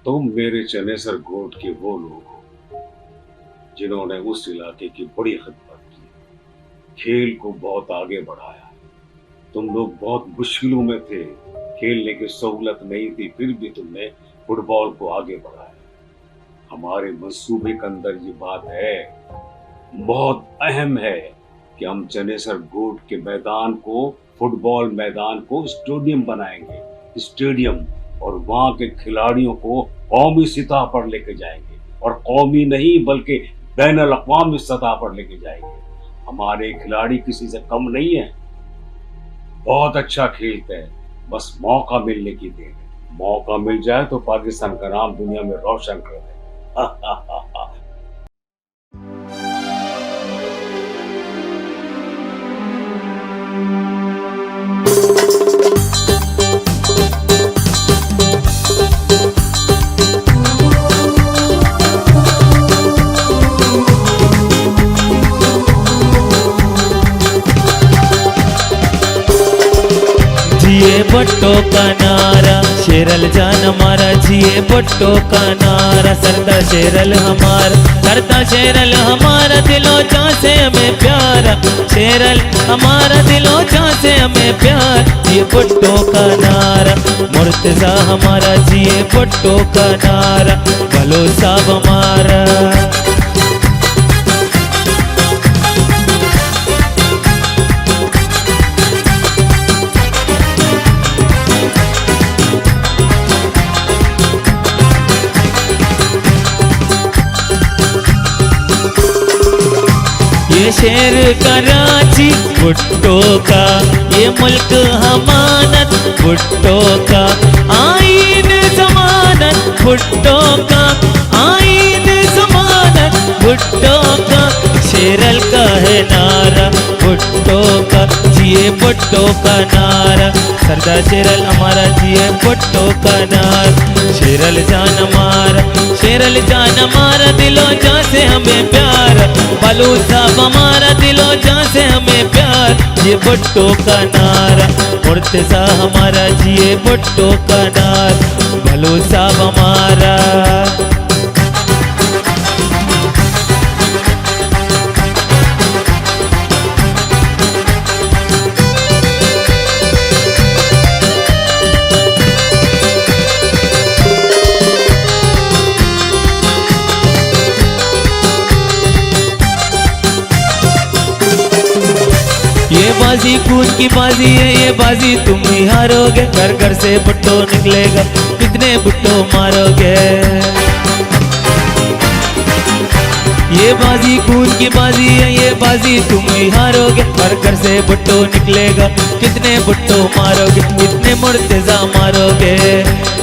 तुम मेरे चनेसर गोट के वो लोग हो जिन्होंने उस इलाके की बड़ी खिदमत की, खेल को बहुत आगे बढ़ाया। तुम लोग बहुत मुश्किलों में थे, खेलने की सहूलत नहीं थी, फिर भी तुमने फुटबॉल को आगे बढ़ाया। हमारे मंसूबे के अंदर ये बात है, बहुत अहम है कि हम चनेसर गोट के मैदान को, फुटबॉल मैदान को स्टेडियम बनाएंगे, स्टेडियम, और वहां के खिलाड़ियों को कौमी सतह पर लेके जाएंगे, और कौमी नहीं बल्कि बैनुल अक़वामी सतह पर लेके जाएंगे। हमारे खिलाड़ी किसी से कम नहीं है, बहुत अच्छा खेलते हैं, बस मौका मिलने की देर है। मौका मिल जाए तो पाकिस्तान का नाम दुनिया में रोशन कर दे। जिए भुट्टो का नारा, शेरल जान हमारा, जिए भुट्टो का नारा। सरदा शेरल हमारा, करता शेरल हमारा, दिलो जान से हमें प्यारा। शेरल हमारा, दिलो जान से हमें प्यार। जिए भुट्टो का नारा, मुर्तजा हमारा, जिए भुट्टो का नारा। भलो साहब हमारा, ये शेर कराची भुट्टो का, ये मुल्क हमानत भुट्टो का। आईन जमानत भुट्टो का, आईन जमानत भुट्टो का। शेरल का है नारा भुट्टो का, जिए भुट्टो का नारा। सरदार शेरल हमारा, जिए भुट्टो का नारा। शेरल जान हमारा, शेरल जान हमारा, दिलो जान से हमें प्यार। बालू साहब हमारा, दिलो जान से हमें प्यार। जिए भुट्टो का नारा, मुर्तजा हमारा, जिए भुट्टो का नारा। बालू साहब हमारा, ये बाजी खून की बाजी है, ये बाजी तुम ही हारोगे। घर घर से भुट्टो निकलेगा, कितने भुट्टो मारोगे। ये बाजी खून की बाजी है, ये बाजी तुम ही हारोगे। घर घर से भुट्टो निकलेगा, कितने भुट्टो मारोगे, कितने मुर्तजा मारोगे।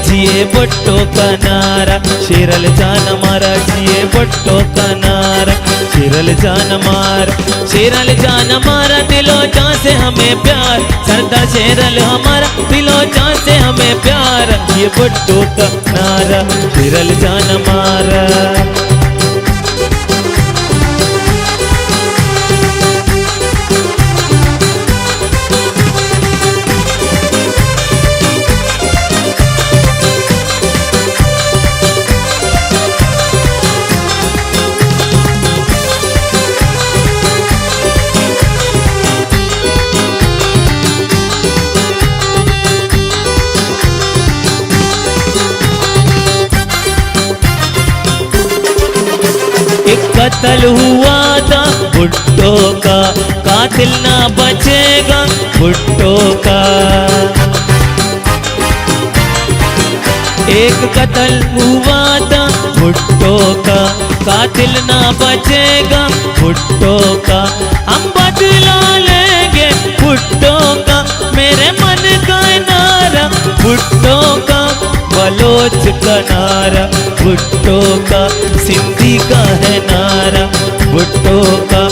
जिए भुट्टो का नारा, शेरल जान हमारा, जिए भुट्टो का नारा। शेरल जान हमारा, शेरल जान हमारा, दिलो जान से हमें प्यार। सरदार शेरल हमारा, दिलो जान से हमें प्यार। ये भुट्टो का नारा, शेरल जान हमारा। एक कत्ल हुआ था भुट्टो का, कातिल ना बचेगा भुट्टो का। एक कत्ल हुआ था भुट्टो का, कातिल ना बचेगा भुट्टो का। हम बदला लेंगे भुट्टो का, मेरे मन का नारा भुट्टो का। बलोच का नारा भुट्टो का, सिंधी का है नारा भुट्टो का।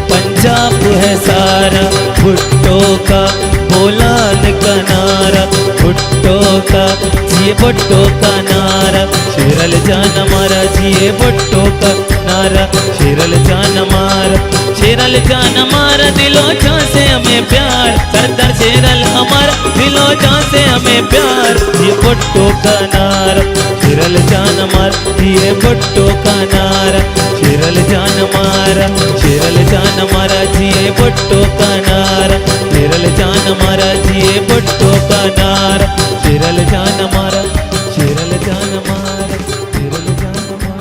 पंजाब है सारा भुट्टो का, बोलान का नारा भुट्टो का। जिए भुट्टो का नारा, शेरल जान हमारा, जिए भुट्टो का नारा। शेरल जान हमारा, शेरल जान हमारा, दिलो जान से हमें प्यार। सरदार शेरल हमारा, दिलो जान से हमें प्यार। ये भुट्टो का नारा, चिरल जान मारा जिए भुट्टो का नारा, चिरल जान मारा, चिरल जान मारा जिए भुट्टो का नारा, चिरल जान मारा जिए भुट्टो का नारा, चिरल जान मारा, चिरल जान मारा, चिरल जान मारा।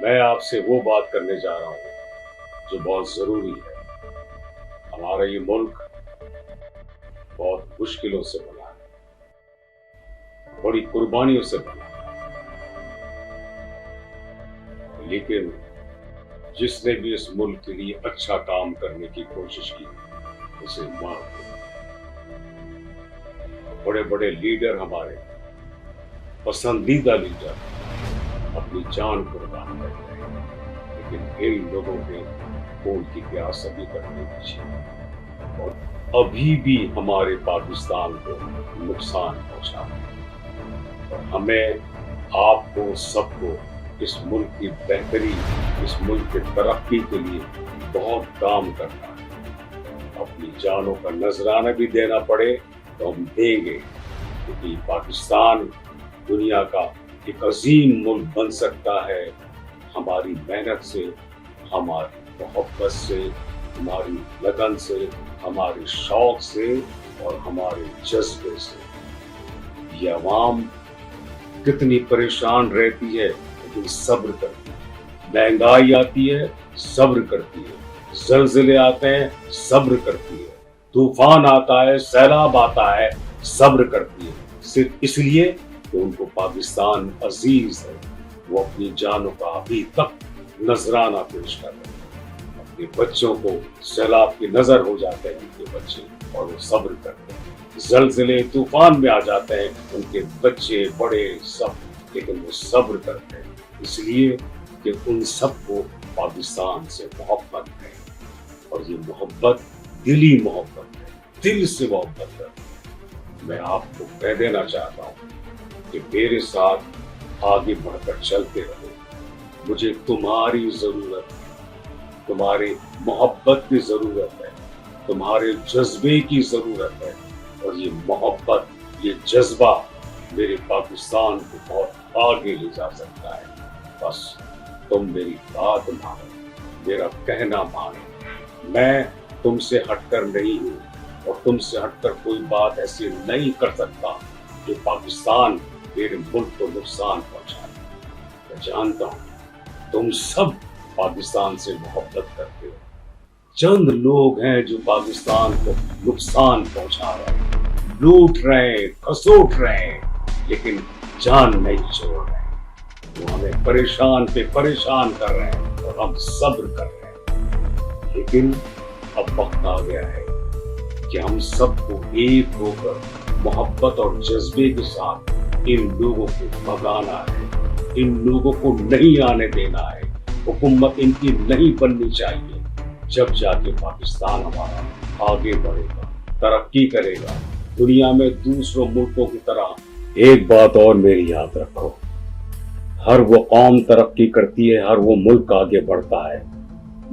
मैं आपसे वो बात करने जा रहा हूं जो बहुत जरूरी है। हमारा ये मुल्क बहुत मुश्किलों से बना है, बड़ी कुर्बानियों से बना है, लेकिन जिसने भी इस मुल्क के लिए अच्छा काम करने की कोशिश की उसे मार दिया। बड़े बड़े लीडर, हमारे पसंदीदा लीडर अपनी जान कुर्बान कर रहे हैं, लेकिन इन लोगों के खून की प्यास अभी तक नहीं बुझी और अभी भी हमारे पाकिस्तान को नुकसान पहुंचा है। और हमें, आपको, सबको इस मुल्क की बेहतरी, इस मुल्क की तरक्की के लिए बहुत काम करना है। अपनी जानों का नजराना भी देना पड़े तो हम देंगे, क्योंकि पाकिस्तान दुनिया का एक अजीम मुल्क बन सकता है हमारी मेहनत से, हमारी मोहब्बत से, हमारी लगन से, हमारे शौक से और हमारे जज्बे से। ये अवाम कितनी परेशान रहती है लेकिन सब्र करती है। महंगाई आती है, सब्र करती है। ज़लज़ले आते हैं, सब्र करती है। तूफान आता है, सैलाब आता है, सब्र करती है। सिर्फ इसलिए कि उनको पाकिस्तान अजीज है। वो अपनी जानों का अभी तक नजराना पेश कर रहे हैं। अपने बच्चों को सैलाब की नजर हो जाते हैं उनके बच्चे और वो सब्र करते हैं। ज़लज़ले तूफान में आ जाते हैं उनके बच्चे बड़े सब, लेकिन वो सब्र करते हैं इसलिए कि उन सबको पाकिस्तान से मोहब्बत है। और ये मोहब्बत दिली मोहब्बत है, दिल से मोहब्बत है। मैं आपको कह देना चाहता हूँ कि मेरे साथ आगे बढ़कर चलते रहो। मुझे तुम्हारी जरूरत है, तुम्हारी मोहब्बत की जरूरत है, तुम्हारे जज्बे की जरूरत है। और ये मोहब्बत, ये जज्बा मेरे पाकिस्तान को बहुत आगे ले जा सकता है। बस तुम मेरी बात मानो, मेरा कहना मानो। मैं तुमसे हटकर नहीं हूँ और तुमसे हटकर कोई बात ऐसी नहीं कर सकता जो पाकिस्तान, मेरे मुल्क को नुकसान पहुंचाए। मैं जानता हूँ तुम सब पाकिस्तान से मोहब्बत करते हो। चंद लोग हैं जो पाकिस्तान को नुकसान पहुंचा रहे हैं, लूट रहे हैं, खसोट रहे हैं, लेकिन जान नहीं छोड़ रहे हैं। वो हमें परेशान पे परेशान कर रहे हैं और हम सब्र कर रहे हैं। लेकिन अब वक्त आ गया है कि हम सबको एक होकर मोहब्बत और जज्बे के साथ इन लोगों को भगाना है, इन लोगों को नहीं आने देना है। हुकूमत इनकी नहीं बननी चाहिए। जब जाके पाकिस्तान हमारा आगे बढ़ेगा, तरक्की करेगा दुनिया में दूसरों मुल्कों की तरह। एक बात और मेरी याद रखो, हर वो कौम तरक्की करती है, हर वो मुल्क आगे बढ़ता है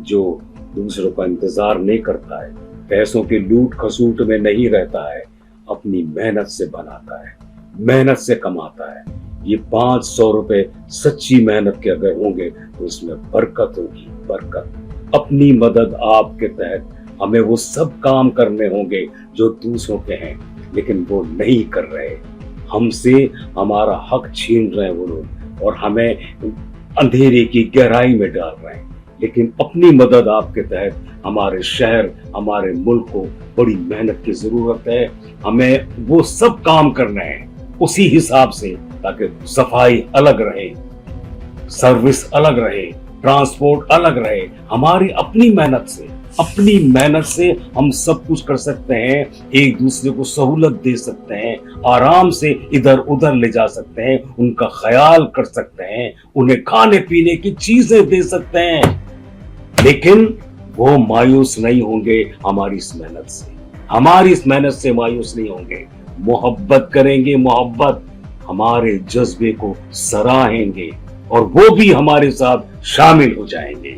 जो दूसरों का इंतजार नहीं करता है, पैसों के लूट खसूट में नहीं रहता है, अपनी मेहनत से बनाता है, मेहनत से कमाता है। ये 500 रुपए सच्ची मेहनत के अगर होंगे तो इसमें बरकत होगी, बरकत। अपनी मदद आपके तहत हमें वो सब काम करने होंगे जो दूसरों के हैं, लेकिन वो नहीं कर रहे। हमसे हमारा हक छीन रहे हैं वो लोग और हमें अंधेरे की गहराई में डाल रहे हैं, लेकिन अपनी मदद आपके तहत हमारे शहर, हमारे मुल्क को बड़ी मेहनत की जरूरत है। हमें वो सब काम करने हैं उसी हिसाब से, ताकि सफाई अलग रहे, सर्विस अलग रहे, ट्रांसपोर्ट अलग रहे। हमारी अपनी मेहनत से हम सब कुछ कर सकते हैं, एक दूसरे को सहूलत दे सकते हैं, आराम से इधर उधर ले जा सकते हैं, उनका ख्याल कर सकते हैं, उन्हें खाने पीने की चीजें दे सकते हैं। लेकिन वो मायूस नहीं होंगे हमारी इस मेहनत से मायूस नहीं होंगे। मोहब्बत करेंगे, मोहब्बत, हमारे जज्बे को सराहेंगे और वो भी हमारे साथ शामिल हो जाएंगे।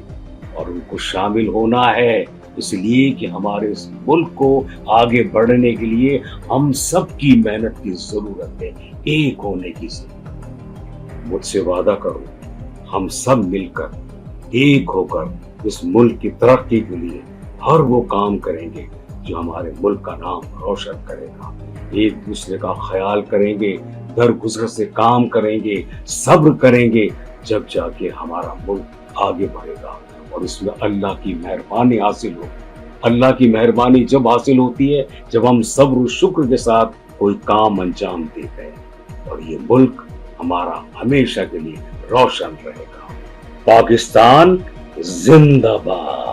और उनको शामिल होना है इसलिए कि हमारे इस मुल्क को आगे बढ़ने के लिए हम सब की मेहनत की जरूरत है, एक होने की जरूरत। मुझसे वादा करो, हम सब मिलकर एक होकर इस मुल्क की तरक्की के लिए हर वो काम करेंगे जो हमारे मुल्क का नाम रोशन करेगा। एक दूसरे का ख्याल करेंगे, दरगुजर से काम करेंगे, सब्र करेंगे, जब जाके हमारा मुल्क आगे बढ़ेगा और इसमें अल्लाह की मेहरबानी हासिल हो। अल्लाह की मेहरबानी जब हासिल होती है जब हम सब्र शुक्र के साथ कोई काम अंजाम देते हैं, और ये मुल्क हमारा हमेशा के लिए रोशन रहेगा। पाकिस्तान जिंदाबाद।